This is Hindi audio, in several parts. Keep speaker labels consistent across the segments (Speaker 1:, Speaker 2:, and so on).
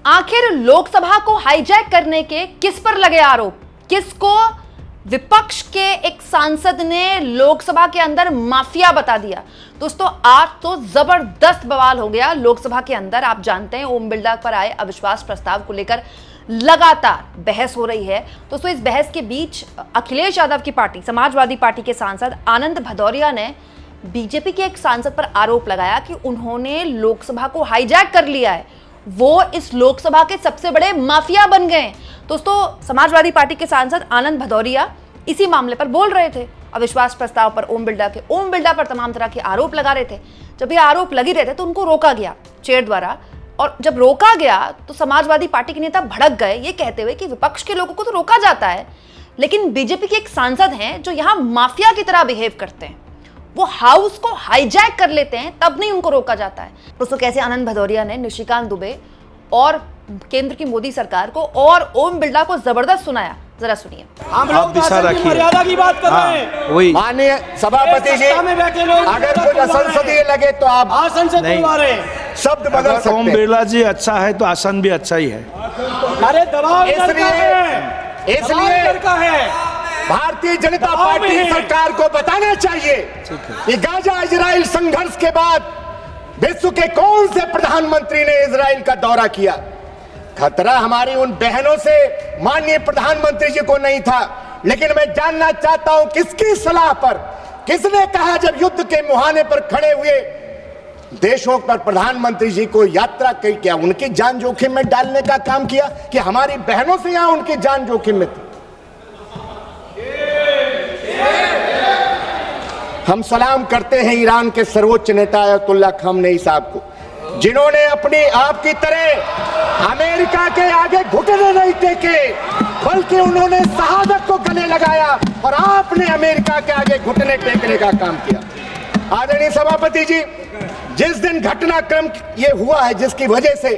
Speaker 1: आखिर लोकसभा को हाईजैक करने के किस पर लगे आरोप? किसको विपक्ष के एक सांसद ने लोकसभा के अंदर माफिया बता दिया? दोस्तों, आज तो जबरदस्त बवाल हो गया लोकसभा के अंदर। आप जानते हैं ओम बिरला पर आए अविश्वास प्रस्ताव को लेकर लगातार बहस हो रही है। दोस्तों, इस बहस के बीच अखिलेश यादव की पार्टी समाजवादी पार्टी के सांसद आनंद भदौरिया ने बीजेपी के एक सांसद पर आरोप लगाया कि उन्होंने लोकसभा को हाईजैक कर लिया है, वो इस लोकसभा के सबसे बड़े माफिया बन गए। दोस्तों, समाजवादी पार्टी के सांसद आनंद भदौरिया इसी मामले पर बोल रहे थे, अविश्वास प्रस्ताव पर ओम बिरला पर तमाम तरह के आरोप लगा रहे थे। जब ये आरोप लगे रहे थे तो उनको रोका गया चेयर द्वारा, और जब रोका गया तो समाजवादी पार्टी के नेता भड़क गए ये कहते हुए कि विपक्ष के लोगों को तो रोका जाता है, लेकिन बीजेपी के एक सांसद हैं जो यहां माफिया की तरह बिहेव करते हैं, वो हाउस को हाईजैक कर लेते हैं, तब नहीं उनको रोका जाता है। दोस्तों, कैसे आनंद भदौरिया ने निशिकांत दुबे और केंद्र की मोदी सरकार को और ओम बिरला को जबरदस्त सुनाया, जरा सुनिए।
Speaker 2: हम लोग मर्यादा की बात कर रहे हैं।
Speaker 3: माननीय सभापति जी, अगर कोई संसदीय लगे तो आप
Speaker 2: आसन से बुलवा रहे हैं,
Speaker 3: शब्द बदल सकते हैं।
Speaker 4: ओम बिरला जी अच्छा है तो आसन भी अच्छा ही है।
Speaker 2: अरे दबाव इसलिए का है।
Speaker 3: भारतीय जनता पार्टी सरकार को बताना चाहिए कि गाजा इजराइल संघर्ष के बाद विश्व के कौन से प्रधानमंत्री ने इजराइल का दौरा किया। खतरा हमारी उन बहनों से माननीय प्रधानमंत्री जी को नहीं था, लेकिन मैं जानना चाहता हूं किसकी सलाह पर, किसने कहा जब युद्ध के मुहाने पर खड़े हुए देशों पर प्रधानमंत्री जी को यात्रा की, क्या उनकी जान जोखिम में डालने का काम किया कि हमारी बहनों से यहां उनकी जान जोखिम में थी। हम सलाम करते हैं ईरान के सर्वोच्च नेता अयतुल्ला खामनेई साहब को, जिन्होंने अपनी आपकी तरह अमेरिका के आगे घुटने नहीं टेके, बल्कि उन्होंने शहादत को गले लगाया और आपने अमेरिका के आगे घुटने टेकने का काम किया। आदरणीय सभापति जी, जिस दिन घटनाक्रम ये हुआ है जिसकी वजह से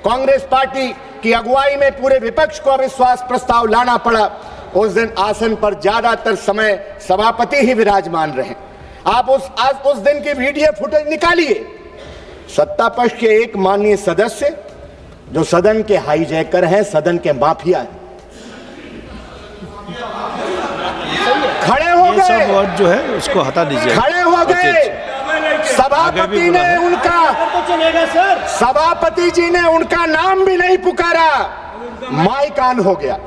Speaker 3: कांग्रेस पार्टी की अगुवाई में पूरे विपक्ष को अविश्वास प्रस्ताव लाना पड़ा, उस दिन आसन पर ज्यादातर समय सभापति ही विराजमान रहे। आप उस दिन की वीडियो फुटेज निकालिए। सत्ता पक्ष के एक माननीय सदस्य जो सदन के हाईजैकर हैं, सदन के माफिया हैं, खड़े हो गए।
Speaker 4: सब वर्ड जो है उसको हटा दीजिए।
Speaker 3: खड़े हो गए। सभापति ने उनका सभापति जी ने उनका नाम भी नहीं पुकारा, माइक ऑन हो गया।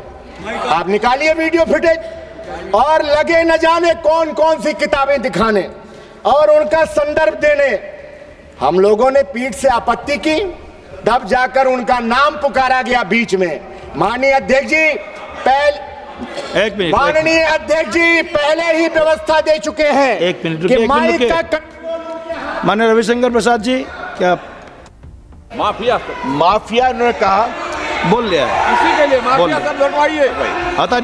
Speaker 3: आप निकालिए वीडियो फुटेज और लगे न जाने कौन कौन सी किताबें दिखाने और उनका संदर्भ देने। हम लोगों ने पीठ से आपत्ति की, तब जाकर उनका नाम पुकारा गया बीच में। माननीय अध्यक्ष जी माननीय अध्यक्ष जी पहले ही व्यवस्था दे चुके हैं।
Speaker 4: एक मिनट
Speaker 3: कि माइक का
Speaker 4: माननीय रविशंकर प्रसाद जी, क्या माफिया ने कहा, बोल लिया है,
Speaker 2: इसी के लिए माफिया सब लड़वाइए।
Speaker 4: हटा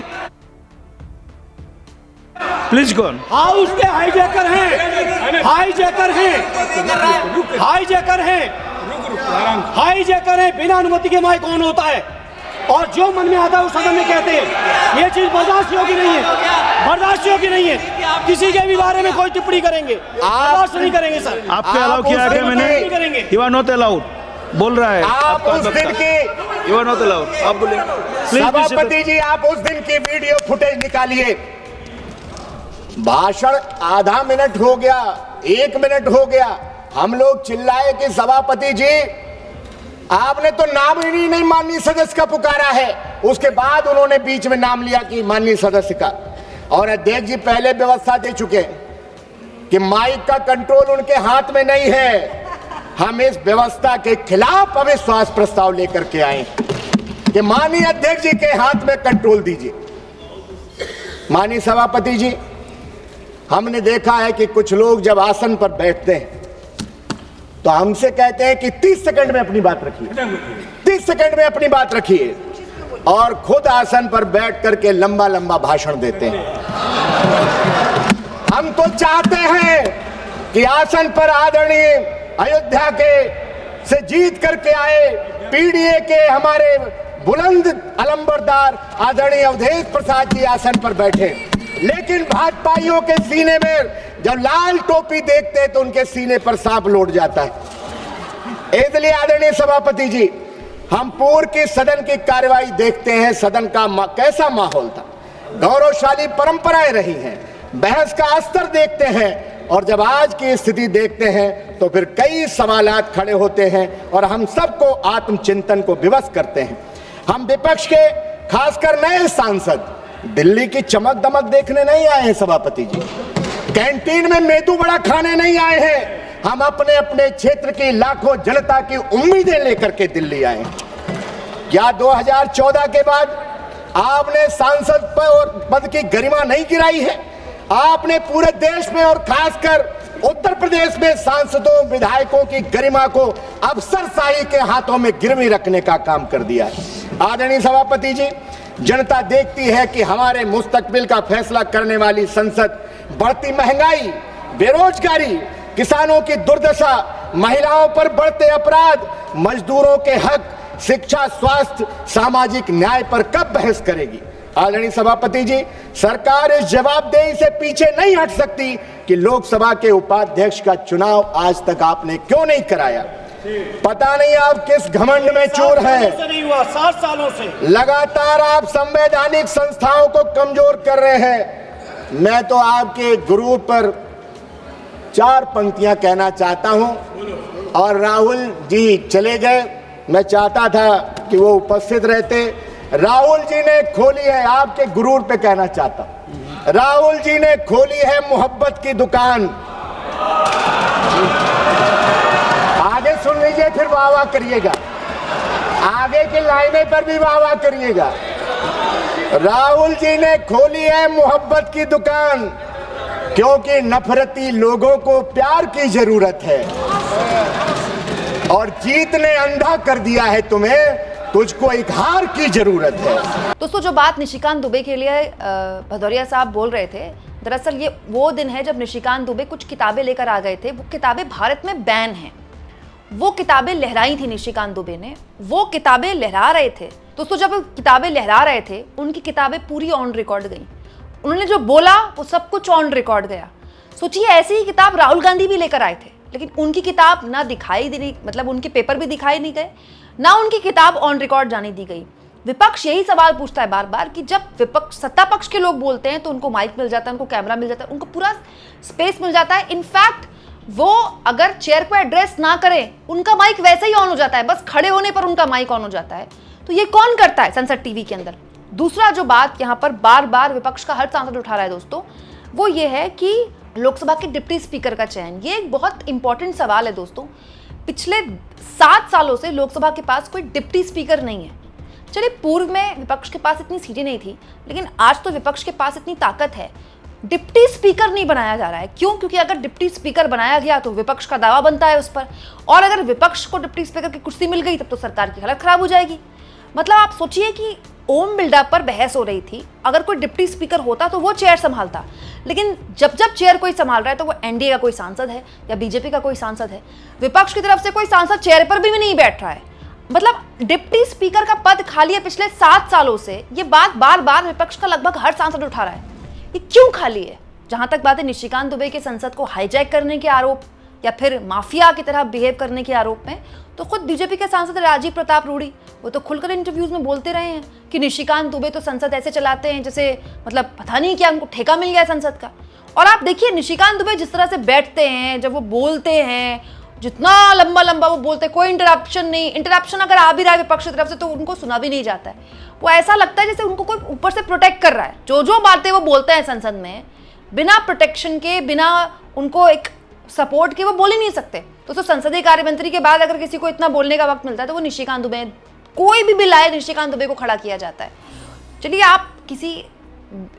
Speaker 4: प्लीज कौन
Speaker 2: हाउस के हाईजैकर हैं, हाईजैकर हैं, हाईजैकर हैं, हाईजैकर हैं। बिना अनुमति के माइक ऑन होता है और जो मन में आता है उस सदन में कहते हैं। ये चीज बर्दाश्त योग्य नहीं है, बर्दाश्त योग्य नहीं है। किसी के भी बारे में कोई टिप्पणी करेंगे, बर्दाश्त नहीं करेंगे सर।
Speaker 4: आपने अलाउ किया है मैंने? यू आर नॉट अलाउड बोल रहा है।
Speaker 3: आप उस दिन की
Speaker 4: यू आर नॉट अलाउड, आप बोले।
Speaker 3: सभापति जी, आप उस दिन की वीडियो फुटेज निकालिए। भाषण आधा मिनट हो गया, 1 मिनट हो गया, हम लोग चिल्लाए कि सभापति जी आपने तो नाम ही नहीं माननीय सदस्य का पुकारा है। उसके बाद उन्होंने बीच में नाम लिया कि माननीय सदस्य का। और अध्यक्ष जी पहले व्यवस्था दे चुके कि माइक का कंट्रोल उनके हाथ में नहीं है। हम इस व्यवस्था के खिलाफ अविश्वास प्रस्ताव लेकर के आए कि माननीय अध्यक्ष जी के हाथ में कंट्रोल दीजिए। माननीय सभापति जी, हमने देखा है कि कुछ लोग जब आसन पर बैठते हैं तो हमसे कहते हैं कि 30 सेकंड में अपनी बात रखिए, 30 सेकंड में अपनी बात रखिए, और खुद आसन पर बैठ करके लंबा लंबा भाषण देते हैं। हम तो चाहते हैं कि आसन पर आदरणीय अयोध्या के से जीत करके आए पीडीए के हमारे बुलंद अलंबरदार आदरणीय अवधेश प्रसाद जी आसन पर बैठे, लेकिन भाजपाइयों के सीने में जब लाल टोपी देखते हैं तो उनके सीने पर सांप लौट जाता है। इसलिए आदरणीय सभापति जी, हम पूर्व की सदन की कार्यवाही देखते हैं, सदन का कैसा माहौल था, गौरवशाली परंपराएं रही हैं, बहस का स्तर देखते हैं, और जब आज की स्थिति देखते हैं तो फिर कई सवालात खड़े होते हैं और हम सबको आत्मचिंतन को विवश करते हैं। हम विपक्ष के खासकर नए सांसद दिल्ली की चमक दमक देखने नहीं आए हैं सभापति जी, कैंटीन में मेदू वड़ा खाने नहीं आए हैं, हम अपने अपने क्षेत्र की लाखों जनता की उम्मीदें लेकर के दिल्ली आए हैं। क्या 2014 के बाद आपने सांसद पद की गरिमा नहीं गिराई है? आपने पूरे देश में और खासकर उत्तर प्रदेश में सांसदों विधायकों की गरिमा को अफसरशाही के हाथों में गिरवी रखने का काम कर दिया है। आदरणीय सभापति जी, जनता देखती है कि हमारे मुस्तकबिल का फैसला करने वाली संसद बढ़ती महंगाई, बेरोजगारी, किसानों की दुर्दशा, महिलाओं पर बढ़ते अपराध, मजदूरों के हक, शिक्षा, स्वास्थ्य, सामाजिक न्याय पर कब बहस करेगी? आदरणीय सभापति जी, सरकार इस जवाबदेही से पीछे नहीं हट सकती कि लोकसभा के उपाध्यक्ष का चुनाव आज तक आपने क्यों नहीं कराया। पता नहीं आप किस घमंड में चूर हैं।
Speaker 2: 7 सालों से
Speaker 3: लगातार आप संवैधानिक संस्थाओं को कमजोर कर रहे हैं। मैं तो आपके गुरूर पर 4 पंक्तियां कहना चाहता हूं, और राहुल जी चले गए, मैं चाहता था कि वो उपस्थित रहते। राहुल जी ने खोली है, आपके गुरूर पे कहना चाहता हूं, राहुल जी ने खोली है मोहब्बत की दुकान। आगे सुन लीजिए, फिर वाह वाह करिएगा, आगे की लाइनें पर भी वाह वाह करिएगा। राहुल जी ने खोली है मोहब्बत की दुकान, क्योंकि नफरती लोगों को प्यार की जरूरत है, और जीत ने अंधा कर दिया है तुम्हें, तुझको एक हार की जरूरत है।
Speaker 1: दोस्तों, जो बात निशिकांत दुबे के लिए भदौरिया साहब बोल रहे थे, दरअसल ये वो दिन है जब निशिकांत दुबे कुछ किताबें लेकर आ गए थे। वो किताबें भारत में बैन हैं। वो किताबें लहराई थी निशिकांत दुबे ने, वो किताबें लहरा रहे थे। दोस्तों, जब वो किताबें लहरा रहे थे, उनकी किताबें पूरी ऑन रिकॉर्ड गई। उन्होंने जो बोला वो सब कुछ ऑन रिकॉर्ड गया। सोचिए, ऐसी ही किताब राहुल गांधी भी लेकर आए थे, लेकिन उनकी किताब ना दिखाई दी, मतलब उनके पेपर भी दिखाई नहीं गए, ना उनकी किताब ऑन रिकॉर्ड जाने दी गई। विपक्ष यही सवाल पूछता है बार बार कि जब विपक्ष सत्ता पक्ष के लोग बोलते हैं तो उनको माइक मिल जाता है, उनको कैमरा मिल जाता है, उनको पूरा स्पेस मिल जाता है। इनफैक्ट वो अगर चेयर को एड्रेस ना करें, उनका माइक वैसे ही ऑन हो जाता है, बस खड़े होने पर उनका माइक ऑन हो जाता है। तो ये कौन करता है संसद टीवी के अंदर? दूसरा जो बात यहाँ पर बार बार विपक्ष का हर सांसद उठा रहा है दोस्तों, वो ये है कि लोकसभा के डिप्टी स्पीकर का चयन। ये एक बहुत इंपॉर्टेंट सवाल है दोस्तों। पिछले 7 सालों से लोकसभा के पास कोई डिप्टी स्पीकर नहीं है। चलिए, पूर्व में विपक्ष के पास इतनी सीटें नहीं थी, लेकिन आज तो विपक्ष के पास इतनी ताकत है, डिप्टी स्पीकर नहीं बनाया जा रहा है। क्यों? क्योंकि अगर डिप्टी स्पीकर बनाया गया तो विपक्ष का दावा बनता है उस पर, और अगर विपक्ष को डिप्टी स्पीकर की कुर्सी मिल गई तब तो सरकार की हालत खराब हो जाएगी। मतलब आप सोचिए कि ओम बिरला पर बहस हो रही थी, अगर कोई डिप्टी स्पीकर होता तो वो चेयर संभालता, लेकिन जब जब चेयर कोई संभाल रहा है तो वो एनडीए का कोई सांसद है या बीजेपी का कोई सांसद है, विपक्ष की तरफ से कोई सांसद चेयर पर भी नहीं बैठ रहा है। मतलब डिप्टी स्पीकर का पद खाली है पिछले 7 सालों से। ये बात बार बार विपक्ष का लगभग हर सांसद उठा रहा है। ये क्यों खाली है? जहां तक बात है निशिकांत दुबे के संसद को हाईजैक करने के आरोप या फिर माफिया की तरह बिहेव करने के आरोप में, तो खुद बीजेपी के सांसद राजीव प्रताप रूडी वो तो खुलकर इंटरव्यूज में बोलते रहे हैं कि निशिकांत दुबे तो संसद ऐसे चलाते हैं जैसे मतलब पता नहीं क्या उनको ठेका मिल गया संसद का। और आप देखिए निशिकांत दुबे जिस तरह से बैठते हैं, जब वो बोलते हैं, जितना लंबा लंबा वो बोलते हैं, कोई इंटरप्शन नहीं। इंटरप्शन अगर आ भी रहा है विपक्ष की तरफ से तो उनको सुना भी नहीं जाता है। वो ऐसा लगता है जैसे उनको कोई ऊपर से प्रोटेक्ट कर रहा है। जो जो बातें वो बोलते हैं संसद में, बिना प्रोटेक्शन के, बिना उनको एक सपोर्ट के वो बोल ही नहीं सकते। तो संसदीय कार्य मंत्री के बाद अगर किसी को इतना बोलने का वक्त मिलता है तो वो निशिकांत दुबे, कोई भी बिल आए निशिकांत दुबे को खड़ा किया जाता है। चलिए, आप किसी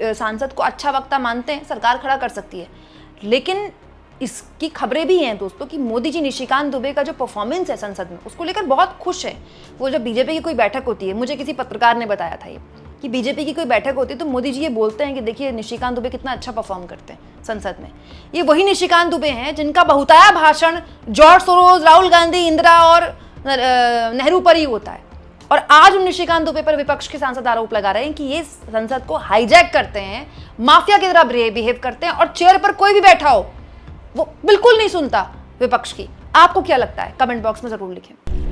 Speaker 1: सांसद को अच्छा वक्ता मानते हैं, सरकार खड़ा कर सकती है, लेकिन इसकी खबरें भी हैं दोस्तों कि मोदी जी निशिकांत दुबे का जो परफॉर्मेंस है संसद में उसको लेकर बहुत खुश है। वो जब बीजेपी की कोई बैठक होती है, मुझे किसी पत्रकार ने बताया था ये कि बीजेपी की कोई बैठक होती है तो मोदी जी ये बोलते हैं कि देखिए निशिकांत दुबे कितना अच्छा परफॉर्म करते हैं संसद में। ये वही निशिकांत दुबे हैं जिनका बहुताया भाषण जॉर्ज सोरोस, राहुल गांधी, इंदिरा और नेहरू पर ही होता है। और आज उन निशिकांत दुबे पर विपक्ष के सांसद आरोप लगा रहे हैं कि ये संसद को हाईजैक करते हैं, माफिया की तरह बिहेव करते हैं, और चेयर पर कोई भी बैठा हो वो बिल्कुल नहीं सुनता विपक्ष की। आपको क्या लगता है? कमेंट बॉक्स में जरूर लिखें।